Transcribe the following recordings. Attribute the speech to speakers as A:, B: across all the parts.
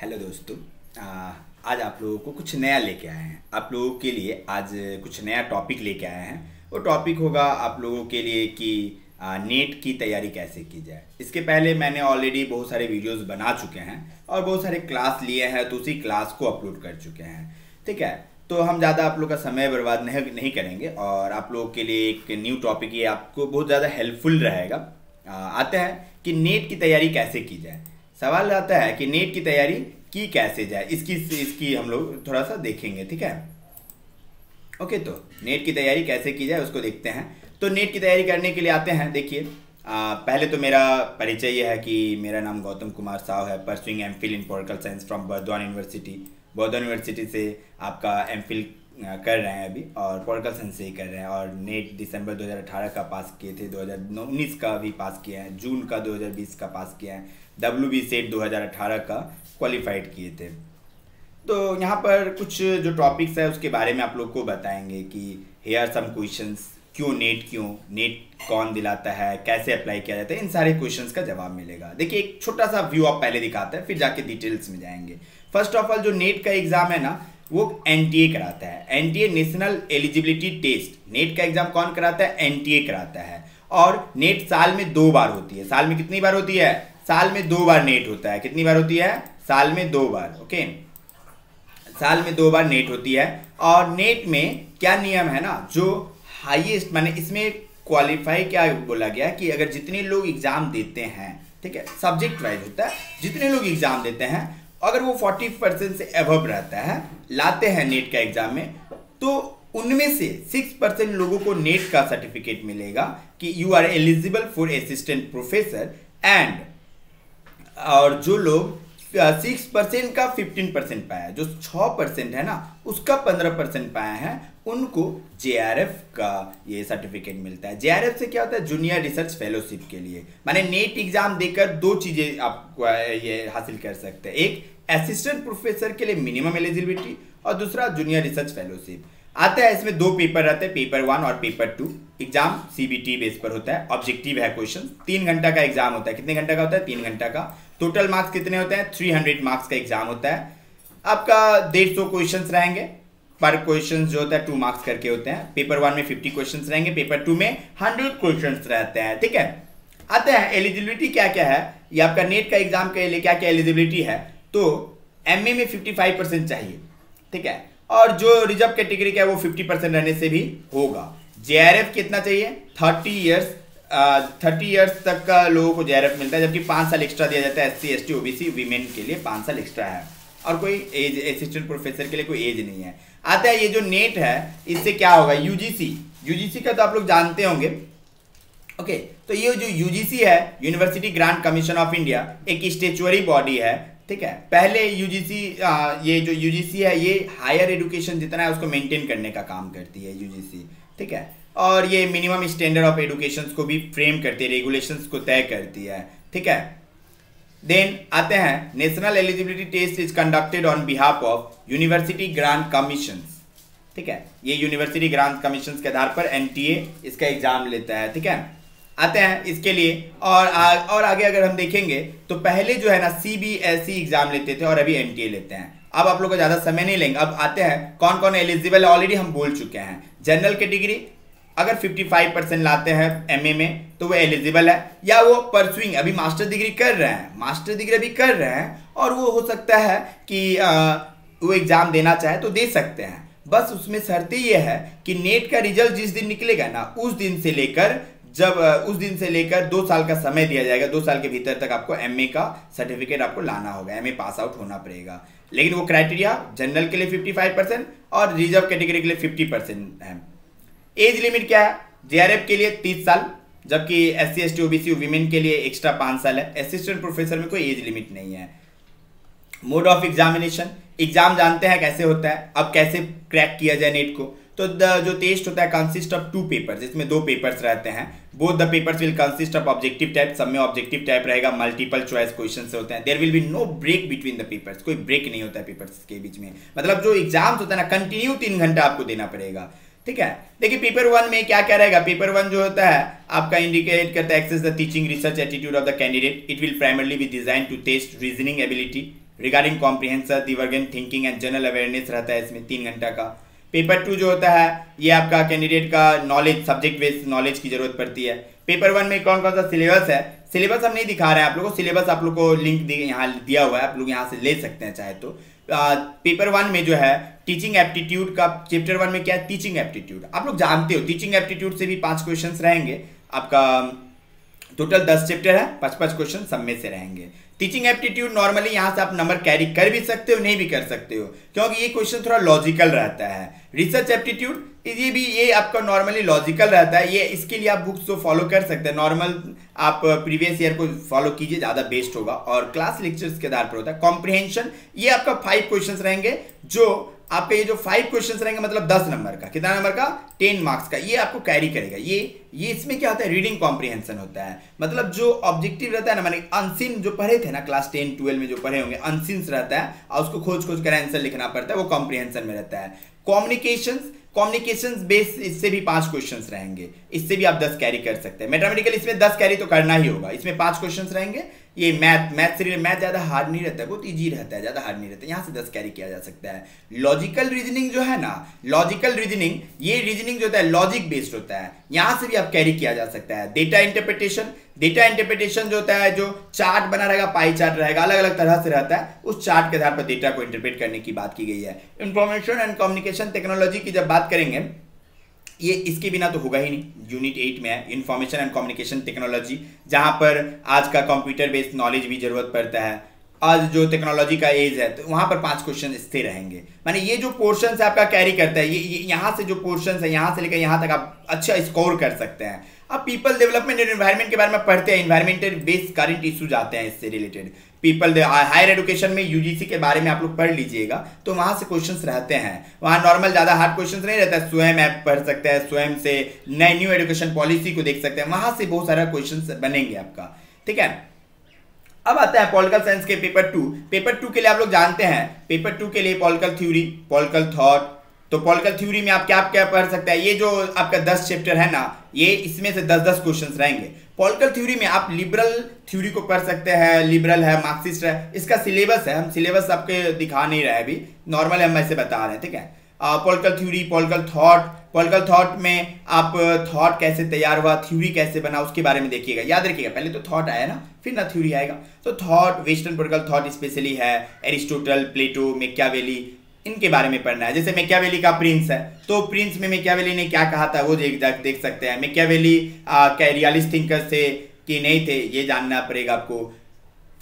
A: Hello दोस्तों। आज आप लोगों को कुछ नया लेके आए हैं। आप लोगों के लिए आज कुछ नया टॉपिक लेके आए हैं। वो टॉपिक होगा आप लोगों के लिए कि नेट की तैयारी कैसे की जाए। इसके पहले मैंने ऑलरेडी बहुत सारे वीडियोस बना चुके हैं और बहुत सारे क्लास लिए हैं, तो उसी क्लास को अपलोड कर चुके हैं। ठीक है, तो हम ज़्यादा आप लोग का समय बर्बाद नहीं करेंगे और आप लोगों के लिए एक न्यू टॉपिक ये आपको बहुत ज़्यादा हेल्पफुल रहेगा। आते हैं कि नेट की तैयारी कैसे की जाए। सवाल आता है कि नेट की तैयारी की कैसे जाए, इसकी हम लोग थोड़ा सा देखेंगे। ठीक है, ओके। तो नेट की तैयारी कैसे की जाए उसको देखते हैं। तो नेट की तैयारी करने के लिए आते हैं। देखिए, पहले तो मेरा परिचय ये है कि मेरा नाम गौतम कुमार साव है, pursuing MPhil in political science from Burdwan university. Burdwan university से आपका एमफिल कर रहे हैं अभी, और पॉलिटिकल साइंस से ही कर रहे हैं। और नेट दिसंबर 2018 का पास किए थे, 2019 का भी पास किए हैं, जून का 2020 का पास किया है, WB सेट 2018 का क्वालिफाइड किए थे। तो यहाँ पर कुछ जो टॉपिक्स है उसके बारे में आप लोग को बताएंगे कि हेयर सम क्वेश्चंस, क्यों नेट कौन दिलाता है, कैसे अप्लाई किया जाता है, इन सारे क्वेश्चंस का जवाब मिलेगा। देखिए, एक छोटा सा व्यू आप पहले दिखाते हैं, फिर जाके डिटेल्स में जाएंगे। फर्स्ट ऑफ ऑल, जो नेट का एग्जाम है ना, वो NTA कराता है। NTA national eligibility test. NET का एग्जाम कौन कराता है? NTA कराता है। और नेट साल में 2 बार होती है। साल में कितनी बार होती है? साल में 2 बार नेट होता है। कितनी बार होती है? साल में 2 बार। ओके, साल में 2 बार नेट होती है। और नेट में क्या नियम है ना, जो हाईएस्ट, माने इसमें क्वालिफाई क्या बोला गया कि अगर जितने लोग एग्जाम देते हैं, ठीक है, सब्जेक्ट वाइज होता है, जितने लोग एग्जाम देते हैं, अगर वो 40% से अबव रहता है, लाते हैं नेट का एग्जाम में, तो उनमें से 6% लोगों को नेट का सर्टिफिकेट मिलेगा कि you are eligible for assistant professor. And और जो लोग 6% का 15% पाया है, जो 6% है ना, उसका 15% पाया है, उनको JRF का ये सर्टिफिकेट मिलता है। JRF से क्या होता है? जूनियर रिसर्च फेलोशिप के लिए। माने नेट एग्जाम देकर 2 चीजें आप ये हासिल कर सकते हैं। एक, असिस्टेंट प्रोफेसर के लिए मिनिमम एलिजिबिलिटी, और दूसरा जूनियर रिसर्च फेलोशिप। आता है, इसमें 2 पेपर रहते हैं, पेपर 1 और पेपर 2। एग्जाम CBT बेस पर होता है, ऑब्जेक्टिव है क्वेश्चन। 3 घंटा का एग्जाम होता है। कितने घंटा का होता है? 3 घंटा का। टोटल मार्क्स कितने होते हैं? 300 मार्क्स का एग्जाम होता है। आपका 150 क्वेश्चन रहेंगे। पर क्वेश्चन जो होता है 2 मार्क्स करके होते हैं। पेपर 1 में 50 क्वेश्चन रहेंगे, पेपर 2 में 100 क्वेश्चन रहते हैं। ठीक है, आते हैं एलिजिबिलिटी क्या क्या है। ये आपका नेट का एग्जाम के लिए क्या क्या एलिजिबिलिटी है। तो MA में 55% चाहिए, ठीक है, और जो रिजर्व कैटेगरी का है वो 50% रहने से भी होगा। JRF कितना चाहिए? 30 इयर्स तक का लोगों को JRF मिलता है, जबकि 5 साल एक्स्ट्रा दिया जाता है SC ST OBC वीमेन के लिए 5 साल एक्स्ट्रा है, और कोई एज असिस्टेंट प्रोफेसर के लिए कोई एज नहीं है। आता है ये जो नेट है, इससे क्या होगा? UGC का तो आप लोग जानते होंगे। ओके, तो ये जो UGC है, university grant commission of India, एक स्टेचुअरी बॉडी है। ठीक है, पहले UGC, ये जो UGC है, ये हायर एजुकेशन जितना है उसको मेंटेन करने का काम करती है UGC। ठीक है, और ये मिनिमम स्टैंडर्ड ऑफ एजुकेशन को भी फ्रेम करती है, रेगुलेशंस को तय करती है। ठीक है, देन आते हैं, national eligibility test is conducted on behalf of university grant commission. ठीक है, ये यूनिवर्सिटी ग्रांट कमीशन के आधार पर NTA इसका एग्जाम लेता है। ठीक है, आते हैं इसके लिए, और आगे अगर हम देखेंगे तो पहले जो है ना CBSE एग्जाम लेते थे और अभी NTA लेते हैं। अब आप लोग को ज्यादा समय नहीं लेंगे। अब आते हैं कौन कौन एलिजिबल है, ऑलरेडी हम बोल चुके हैं। जनरल कैटेगरी अगर 55% लाते हैं MA में तो वो एलिजिबल है, या वो परसुइंग अभी मास्टर डिग्री कर रहे हैं, और वो हो सकता है कि वो एग्जाम देना चाहे तो दे सकते हैं। बस उसमें शर्त ये है कि नेट का रिजल्ट जिस दिन निकलेगा ना, उस दिन से लेकर 2 साल का समय दिया जाएगा। 2 साल के भीतर तक आपको MA का सर्टिफिकेट आपको लाना होगा, MA पास आउट होना पड़ेगा। लेकिन वो क्राइटेरिया जनरल के लिए 55% और रिजर्व कैटेगरी के लिए 50% है। एज लिमिट क्या है? JRF के लिए 30 साल, जबकि SC ST OBC वीमेन के लिए एक्स्ट्रा 5 साल है। असिस्टेंट प्रोफेसर में कोई एज लिमिट नहीं है। मोड ऑफ एग्जामिनेशन, एग्जाम जानते हैं कैसे होता है। अब कैसे क्रैक किया जाए नेट को, तो जो टेस्ट होता है कंसिस्ट ऑफ 2 पेपर्स, इसमें 2 पेपर्स रहते हैं। Both the papers will consist of objective type, सब में ऑब्जेक्टिव टाइप रहेगा, मल्टीपल चॉइस क्वेश्चन से होते हैं। There will be no break between the papers, कोई ब्रेक नहीं होता है पेपर्स के बीच में। मतलब जो एग्जाम्स होता है ना, कंटिन्यू 3 घंटा आपको देना पड़ेगा। ठीक है, देखिए पेपर 1 में क्या क्या रहेगा। पेपर 1 जो होता है आपका इंडिकेट करता है assess the teaching research attitude of the candidate. It will primarily be design to test reasoning ability, regarding comprehension, divergent thinking and general awareness रहता है इसमें 3 घंटा का। पेपर 2 जो होता है ये आपका कैंडिडेट का नॉलेज, सब्जेक्ट बेस्ड नॉलेज की जरूरत पड़ती है। पेपर 1 में कौन कौन सा सिलेबस है, सिलेबस हम नहीं दिखा रहे हैं आप लोगों को, सिलेबस आप लोग को लिंक यहाँ दिया हुआ है, आप लोग यहाँ से ले सकते हैं चाहे तो। पेपर 1 में जो है टीचिंग एप्टीट्यूड का, चैप्टर 1 में क्या है, टीचिंग एप्टीट्यूड। आप लोग जानते हो टीचिंग एप्टीट्यूड से भी 5 क्वेश्चन रहेंगे आपका। टोटल 10 चैप्टर है, 5-5 क्वेश्चन सब में से रहेंगे। टीचिंग एप्टीट्यूड नॉर्मली यहाँ से आप नंबर कैरी कर भी सकते हो, नहीं भी कर सकते हो, क्योंकि ये क्वेश्चन थोड़ा लॉजिकल रहता है। रिसर्च एप्टीट्यूड ये आपका नॉर्मली लॉजिकल रहता है, ये इसके लिए आप बुक्स तो फॉलो कर सकते हैं, नॉर्मल आप प्रीवियस ईयर को फॉलो कीजिए, ज़्यादा बेस्ट होगा। और क्लास लेक्चर्स के आधार पर होता है। कॉम्प्रिहेंशन ये आपका 5 क्वेश्चन रहेंगे, जो आपके ये जो 5 क्वेश्चन रहेंगे मतलब 10 नंबर का, कितना नंबर का, 10 मार्क्स का, ये आपको कैरी करेगा। ये इसमें क्या होता है, रीडिंग कॉम्प्रिहेंशन होता है, मतलब जो ऑब्जेक्टिव रहता है ना, मैंने अनसीन जो पढ़े थे ना क्लास 10-12 में जो पढ़े होंगे, अनसीन रहता है और उसको खोज कर आंसर लिखना पड़ता है, वो कॉम्प्रिहेंशन में रहता है। कम्युनिकेशंस बेस, इससे भी 5 क्वेश्चंस रहेंगे, इससे भी आप 10 कैरी कर सकते हैं। मैथमेटिकल इसमें 10 कैरी तो करना ही होगा, इसमें 5 क्वेश्चंस रहेंगे। ये मैथ से मैथ ज़्यादा हार्ड नहीं रहता है, बहुत इजी रहता है, ज़्यादा हार्ड नहीं रहता है, यहाँ से 10 कैरी किया जा सकता है। लॉजिकल रीजनिंग जो है ना, लॉजिकल रीजनिंग, ये रीजनिंग जो होता है लॉजिक बेस्ड होता है, यहाँ से भी आप कैरी किया जा सकता है। डेटा इंटरप्रिटेशन जो होता है, जो चार्ट बना रहेगा, पाई चार्ट रहेगा, अलग अलग तरह से रहता है, उस चार्ट के आधार पर डेटा को इंटरप्रेट करने की बात की गई है। इंफॉर्मेशन एंड कम्युनिकेशन टेक्नोलॉजी की जब बात करेंगे, ये इसके बिना तो होगा ही नहीं। यूनिट 8 में है इंफॉर्मेशन एंड कम्युनिकेशन टेक्नोलॉजी, जहां पर आज का कंप्यूटर बेस्ड नॉलेज भी जरूरत पड़ता है। आज जो टेक्नोलॉजी का एज है, तो वहां पर 5 क्वेश्चन स्थिर रहेंगे। माने ये जो पोर्शन है आपका कैरी करता है, ये यहाँ से जो पोर्शन है, यहाँ से लेकर यहाँ तक आप अच्छा स्कोर कर सकते हैं। अब पीपल डेवलपमेंट एंड एनवायरमेंट के बारे में पढ़ते हैं, एनवायरमेंटल बेस्ड करंट इश्यूज आते हैं इससे रिलेटेड। हायर एजुकेशन में यूजीसी के बारे में आप लोग पढ़ लीजिएगा, तो वहां से क्वेश्चंस रहते हैं। वहां नॉर्मल ज्यादा हार्ड क्वेश्चंस नहीं रहता है, स्वयं ऐप पढ़ सकते हैं, स्वयं से नई न्यू एजुकेशन पॉलिसी को देख सकते हैं, वहां से बहुत सारा क्वेश्चंस बनेंगे आपका, ठीक है। अब आता है पॉलिटिकल साइंस के पेपर 2। पेपर 2 के लिए आप लोग जानते हैं, पेपर 2 के लिए पॉलिटिकल थ्योरी, पॉलिटिकल थॉट। तो पॉलिटिकल थ्योरी में आप क्या क्या पढ़ सकते हैं, ये जो आपका 10 चैप्टर है ना, ये इसमें से 10-10 क्वेश्चंस रहेंगे। पॉलिटिकल थ्योरी में आप लिबरल थ्योरी को पढ़ सकते हैं, लिबरल है, मार्क्सिस्ट है, इसका सिलेबस है, हम सिलेबस आपके दिखा नहीं रहे अभी, नॉर्मल हम ऐसे बता रहे हैं, ठीक है। पॉलिटिकल थ्योरी, पॉलिटिकल थॉट में आप थॉट कैसे तैयार हुआ, थ्योरी कैसे बना, उसके बारे में देखिएगा। याद रखिएगा, पहले तो थॉट आया ना, फिर ना थ्योरी आएगा। तो thought, western political thought specially है, एरिस्टोटल, प्लेटो, मैकियावेली, इनके बारे में पढ़ना है। जैसे मैकियावेली का प्रिंस है, तो प्रिंस में मैकियावेली ने क्या कहा था वो देख सकते हैं। मैकियावेली क्या रियलिस्ट थिंकर थे कि नहीं थे, ये जानना पड़ेगा आपको।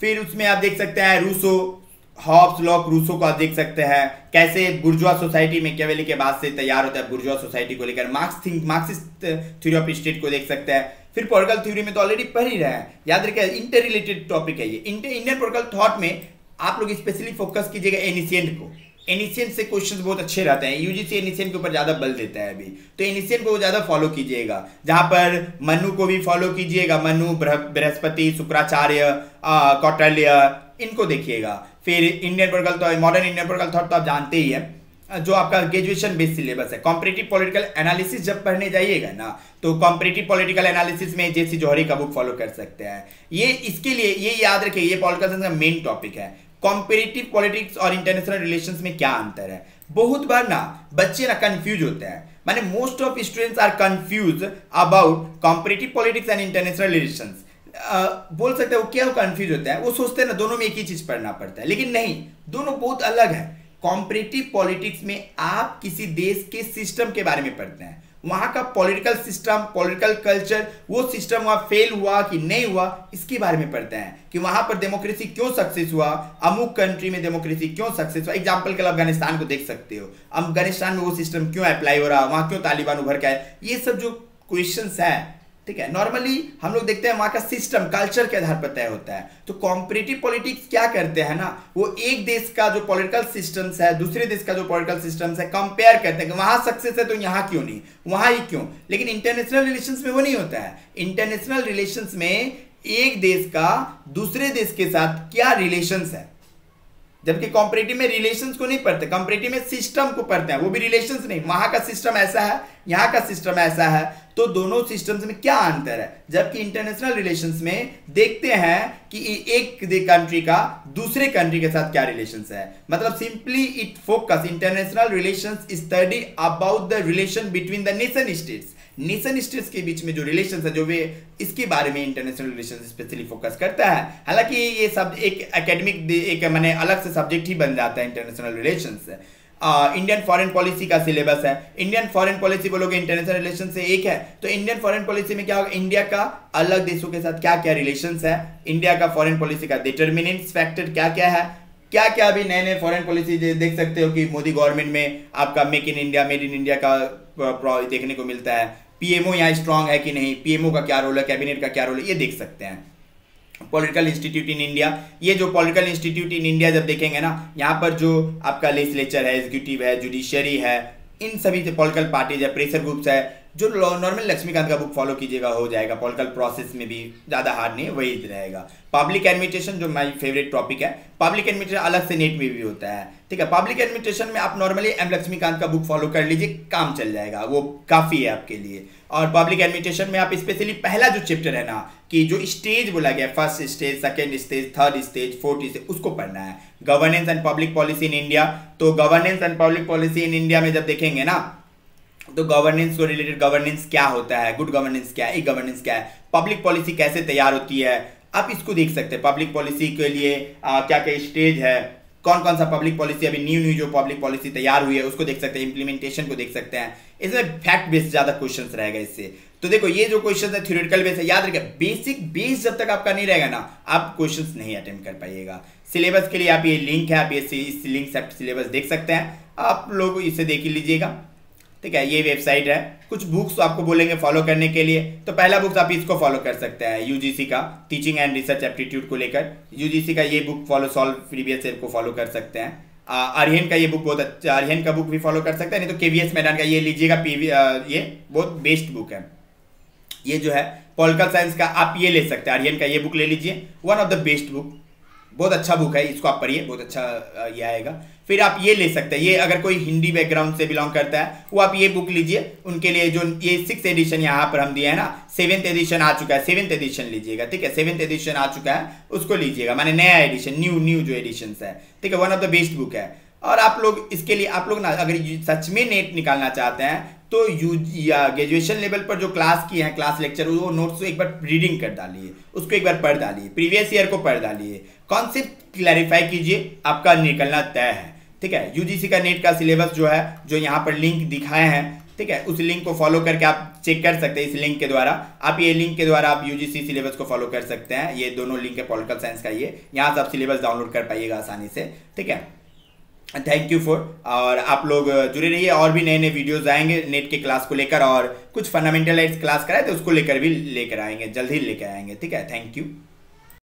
A: फिर उसमें आप देख सकते हैं रूसो, हॉब्स, लॉक, रूसो को आप देख सकते हैं, कैसे बुर्जुआ सोसाइटी मैकियावेली के बाद से तैयार होता है बुर्जुआ सोसाइटी को लेकर। मार्क्सिस्ट थ्योरी ऑफ स्टेट को देख सकते हैं। फिर पॉलिटिकल थ्योरी में तो ऑलरेडी पढ़ ही रहे हैं, याद रखिए इंटर रिलेटेड टॉपिक है ये। इंडियन पॉलिटिकल थॉट में आप लोग स्पेशली फोकस कीजिएगा एनिशिएंट को। एनिशिएंट से क्वेश्चंस बहुत अच्छे रहते हैं, यूजीसी एनिशिएंट के ऊपर ज्यादा बल देता है अभी, तो एनिशिएंट को ज्यादा फॉलो कीजिएगा। जहां पर मनु को भी फॉलो कीजिएगा, मनु, बृहस्पति, शुक्राचार्य, कौटिल्य, इनको देखिएगा। फिर Indian political thought, modern Indian political thought तो आप जानते ही है, जो आपका ग्रेजुएशन बेस्ड सिलेबस है। कॉम्परेटिव पॉलिटिकल एनालिसिस जब पढ़ने जाइएगा ना, तो कॉम्परेटिव पॉलिटिकल एनालिसिस में जेसी जौहरी का बुक फॉलो कर सकते हैं। ये इसके लिए ये याद रखिए, ये पॉलिटिकल साइंस का मेन टॉपिक है। कॉम्पेरेटिव पॉलिटिक्स और इंटरनेशनल रिलेशंस में क्या अंतर है, बहुत बार ना बच्चे ना कंफ्यूज होते हैं, माने most of students are confuse about comparative politics and international relations. बोल सकते हैं वो क्या कंफ्यूज होता है, वो सोचते हैं ना दोनों में एक ही चीज पढ़ना पड़ता है, लेकिन नहीं, दोनों बहुत अलग है। कॉम्पेरेटिव पॉलिटिक्स में आप किसी देश के सिस्टम के बारे में पढ़ते हैं, वहां का पॉलिटिकल सिस्टम, पॉलिटिकल कल्चर, वो सिस्टम वहां फेल हुआ कि नहीं हुआ, इसके बारे में पढ़ते हैं कि वहां पर डेमोक्रेसी क्यों सक्सेस हुआ, अमुक कंट्री में डेमोक्रेसी क्यों सक्सेस हुआ। एग्जांपल के लिए अफगानिस्तान को देख सकते हो, अफगानिस्तान में वो सिस्टम क्यों अप्लाई हो रहा, वहां क्यों तालिबान उभर के आए, ये सब जो क्वेश्चंस है, ठीक है। नॉर्मली हम लोग देखते हैं वहां का सिस्टम कल्चर के आधार पर तय होता है। तो कॉम्परेटिव पॉलिटिक्स क्या करते हैं ना, वो एक देश का जो पॉलिटिकल सिस्टम्स है, दूसरे देश का जो पॉलिटिकल सिस्टम्स है, कंपेयर करते हैं कि वहां सक्सेस है तो यहाँ क्यों नहीं, वहां ही क्यों। लेकिन इंटरनेशनल रिलेशंस में वो नहीं होता है। इंटरनेशनल रिलेशंस में एक देश का दूसरे देश के साथ क्या रिलेशंस है, जबकि कॉम्परेटिव में रिलेशंस को नहीं पढ़ते, कॉम्परेटिव में सिस्टम को पढ़ते हैं, वो भी रिलेशंस नहीं। वहां का सिस्टम ऐसा है, यहाँ का सिस्टम ऐसा है, तो दोनों सिस्टम्स में क्या अंतर है। जबकि इंटरनेशनल रिलेशंस में देखते हैं कि एक कंट्री का दूसरे कंट्री के साथ क्या रिलेशंस है। मतलब simply it focus, international relations study about the relation between the nation states. Nation states के बीच में जो रिलेशंस है, जो वे इसके बारे में इंटरनेशनल रिलेशंस स्पेशली फोकस करता है। हालांकि ये सब एक एकेडमिक एक मैंने अलग से सब्जेक्ट ही बन जाता है international relations. Indian foreign policy का सिलेबस है। इंडियन फॉरेन पॉलिसी बोलोगे इंटरनेशनल रिलेशन से एक है, तो इंडियन फॉरेन पॉलिसी में क्या होगा, इंडिया का अलग देशों के साथ क्या क्या रिलेशंस है, इंडिया का फॉरेन पॉलिसी का डिटर्मिनेंट्स फैक्टर क्या क्या है, क्या क्या अभी नए नए फॉरेन पॉलिसी देख सकते हो कि मोदी गवर्नमेंट में आपका make in India, made in India का देखने को मिलता है। पीएमओ यहाँ स्ट्रांग है कि नहीं, पीएमओ का क्या रोल है, कैबिनेट का क्या रोल है, ये देख सकते हैं। पॉलिटिकल इंस्टीट्यूट इन इंडिया, ये जो पॉलिटिकल इंस्टीट्यूट इन इंडिया जब देखेंगे ना, यहाँ पर जो आपका लेजिस्लेचर है, एग्जीक्यूटिव है, जुडिशरी है, इन सभी से पॉलिटिकल पार्टीज है, प्रेशर ग्रुप्स है, जो नॉर्मल लक्ष्मीकांत का बुक फॉलो कीजिएगा हो जाएगा। पॉलिटिकल प्रोसेस में भी ज़्यादा हार्ड नहीं है, वही रहेगा। पब्लिक एडमिनिस्ट्रेशन जो माई फेवरेट टॉपिक है, पब्लिक एडमिनिस्ट्रेशन अलग से नेट में भी होता है, ठीक है। पब्लिक एडमिनिस्ट्रेशन में आप नॉर्मली एम लक्ष्मीकांत का बुक फॉलो कर लीजिए, काम चल जाएगा, वो काफ़ी है आपके लिए। और पब्लिक एडमिनिस्ट्रेशन में आप स्पेशली पहला जो चैप्टर है ना, कि जो स्टेज बोला गया, first stage, second stage, third stage, fourth stage, उसको पढ़ना है। Governance and public policy in India, तो governance and public policy in India में जब देखेंगे ना, तो गवर्नेंस को रिलेटेड गवर्नेंस क्या होता है, गुड गवर्नेंस क्या है, ई गवर्नेंस क्या है, पब्लिक पॉलिसी कैसे तैयार होती है, आप इसको देख सकते हैं। पब्लिक पॉलिसी के लिए क्या क्या स्टेज है, कौन कौन सा पब्लिक पॉलिसी अभी न्यू जो पब्लिक पॉलिसी तैयार हुई है उसको देख सकते हैं, इंप्लीमेंटेशन को देख सकते हैं। इसमें फैक्ट बेस्ड ज़्यादा क्वेश्चंस रहेगा इससे। तो देखो ये जो क्वेश्चन है थ्योरेटिकल बेस है, याद रखिए बेसिक बेस जब तक आपका नहीं रहेगा ना, आप क्वेश्चंस नहीं अटेम्प्ट कर पाइएगा। सिलेबस के लिए आप ये लिंक है, आप ये इस लिंक से सिलेबस देख सकते हैं, आप लोग इसे देख ही लीजिएगा, ठीक है। ये वेबसाइट है, कुछ बुक्स आपको बोलेंगे फॉलो करने के लिए, तो पहला बुक्स आप इसको फॉलो कर सकते हैं, यूजीसी का टीचिंग एंड रिसर्च एप्टीट्यूड को लेकर यूजीसी का ये book follow, solve previous year को फॉलो कर सकते हैं। आर्यन का ये बुक बहुत अच्छा, आर्यन का बुक भी फॉलो कर सकते हैं, नहीं तो केवीएस मैदान का ये लीजिएगा, ये बहुत बेस्ट बुक है। ये जो है पॉलिटिकल साइंस का आप ये ले सकते हैं, आर्यन का ये बुक ले लीजिए, one of the best book, बहुत अच्छा बुक है, इसको आप पढ़िए, बहुत अच्छा ये आएगा। फिर आप ये ले सकते हैं, ये अगर कोई हिंदी बैकग्राउंड से बिलोंग करता है वो आप ये बुक लीजिए, उनके लिए जो ये 6th एडिशन यहाँ पर हम दिए हैं ना, 7th एडिशन आ चुका है, 7th एडिशन लीजिएगा, ठीक है। 7th एडिशन आ चुका है, उसको लीजिएगा, माने नया एडिशन, न्यू जो एडिशन है, ठीक है, one of the best book है। और आप लोग इसके लिए आप लोग ना अगर सच में नेट निकालना चाहते हैं तो या ग्रेजुएशन लेवल पर जो क्लास की है, क्लास लेक्चर, वो नोट्स एक बार रीडिंग कर डालिए, उसको एक बार पढ़ डालिए, प्रीवियस ईयर को पढ़ डालिए, कॉन्सेप्ट क्लैरिफाई कीजिए, आपका निकलना तय है, ठीक है। यूजीसी का नेट का सिलेबस जो है, जो यहाँ पर लिंक दिखाए हैं, ठीक है, उस लिंक को फॉलो करके आप चेक कर सकते हैं। इस लिंक के द्वारा आप ये लिंक के द्वारा आप यूजीसी सिलेबस को फॉलो कर सकते हैं। ये दोनों लिंक है पॉलिटिकल साइंस का, ये यहाँ से आप सिलेबस डाउनलोड कर पाइएगा आसानी से, ठीक है। थैंक यू फॉर, और आप लोग जुड़े रहिए, और भी नए नए वीडियोस आएंगे नेट के क्लास को लेकर, और कुछ फंडामेंटलाइज क्लास कराए तो उसको लेकर भी लेकर आएंगे, जल्द ही लेकर आएंगे, ठीक है। Thank you.